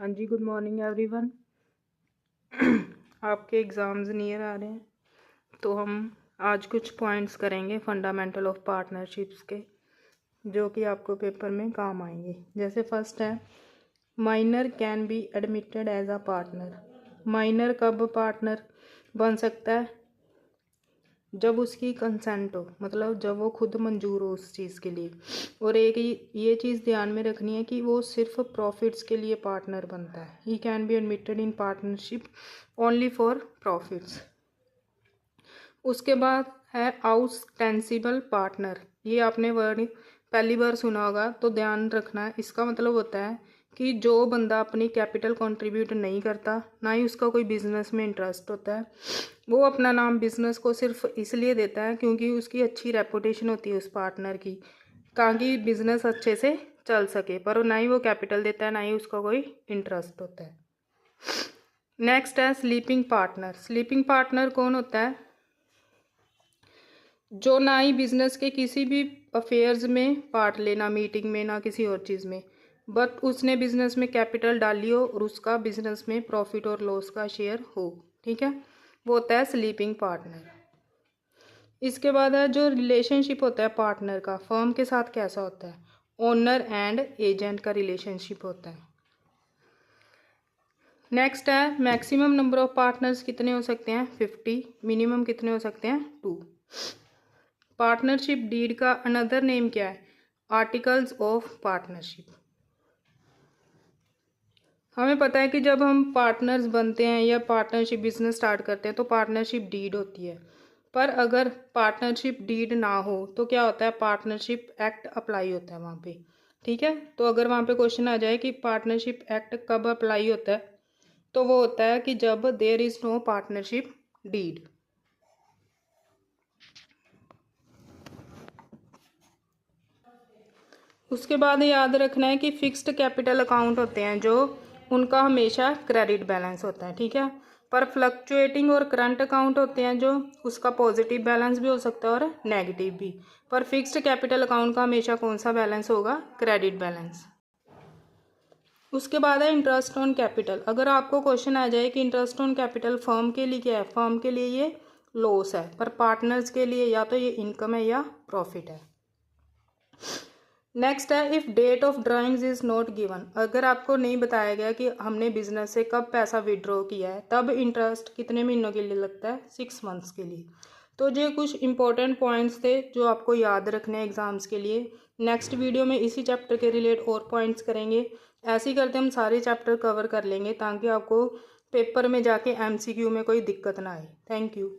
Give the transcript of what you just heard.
हाँ जी, good morning everyone. आपके exams near आ रहे हैं, तो हम आज कुछ पॉइंट्स करेंगे फंडामेंटल ऑफ पार्टनरशिप्स के, जो कि आपको पेपर में काम आएंगे। जैसे फर्स्ट है, minor can be admitted as a partner. Minor कब पार्टनर बन सकता है? जब उसकी कंसेंट हो, मतलब जब वो खुद मंजूर हो उस चीज़ के लिए। और एक ये चीज़ ध्यान में रखनी है कि वो सिर्फ प्रॉफिट्स के लिए पार्टनर बनता है। He can be admitted in partnership only for profits. उसके बाद है आउस्टेंसिबल पार्टनर। ये आपने वर्ड पहली बार सुना होगा, तो ध्यान रखना है। इसका मतलब होता है कि जो बंदा अपनी कैपिटल कंट्रीब्यूट नहीं करता, ना ही उसका कोई बिजनेस में इंटरेस्ट होता है, वो अपना नाम बिजनेस को सिर्फ इसलिए देता है क्योंकि उसकी अच्छी रेपुटेशन होती है उस पार्टनर की, ताकि बिजनेस अच्छे से चल सके, पर ना ही वो कैपिटल देता है, ना ही उसका कोई इंटरेस्ट होता है। नेक्स्ट है स्लीपिंग पार्टनर। स्लीपिंग पार्टनर कौन होता है? जो ना ही बिजनेस के किसी भी अफेयर्स में पार्ट लेना, मीटिंग में, ना किसी और चीज़ में, बट उसने बिजनेस में कैपिटल डाली हो और उसका बिजनेस में प्रॉफिट और लॉस का शेयर हो। ठीक है, वो होता है स्लीपिंग पार्टनर। इसके बाद है जो रिलेशनशिप होता है पार्टनर का फर्म के साथ, कैसा होता है? ओनर एंड एजेंट का रिलेशनशिप होता है। नेक्स्ट है मैक्सिमम नंबर ऑफ पार्टनर्स कितने हो सकते हैं? 50। मिनिमम कितने हो सकते हैं? 2। पार्टनरशिप डीड का अनदर नेम क्या है? Articles of partnership. हमें पता है कि जब हम पार्टनर्स बनते हैं या पार्टनरशिप बिजनेस स्टार्ट करते हैं तो पार्टनरशिप डीड होती है, पर अगर पार्टनरशिप डीड ना हो तो क्या होता है? पार्टनरशिप एक्ट अप्लाई होता है वहाँ पे। ठीक है, तो अगर वहाँ पे क्वेश्चन आ जाए कि पार्टनरशिप एक्ट कब अप्लाई होता है, तो वो होता है कि जब there is no partnership deed. उसके बाद याद रखना है कि फिक्स्ड कैपिटल अकाउंट होते हैं जो उनका हमेशा क्रेडिट बैलेंस होता है। ठीक है, पर फ्लक्चुएटिंग और करंट अकाउंट होते हैं जो उसका पॉजिटिव बैलेंस भी हो सकता है और नेगेटिव भी। पर फिक्स्ड कैपिटल अकाउंट का हमेशा कौन सा बैलेंस होगा? Credit balance. उसके बाद है इंटरेस्ट ऑन कैपिटल। अगर आपको क्वेश्चन आ जाए कि इंटरेस्ट ऑन कैपिटल फर्म के लिए क्या है, फर्म के लिए ये लॉस है, पर पार्टनर्स के लिए या तो ये इनकम है या प्रॉफिट है। नेक्स्ट है if date of drawings is not given. अगर आपको नहीं बताया गया कि हमने बिजनेस से कब पैसा विड्रॉ किया है, तब इंटरेस्ट कितने महीनों के लिए लगता है? 6 मंथ्स के लिए। तो ये कुछ इंपॉर्टेंट पॉइंट्स थे जो आपको याद रखने हैं एग्जाम्स के लिए। नेक्स्ट वीडियो में इसी चैप्टर के रिलेट और पॉइंट्स करेंगे। ऐसे ही करते हम सारे चैप्टर कवर कर लेंगे ताकि आपको पेपर में जाके MCQ में कोई दिक्कत ना आए। Thank you.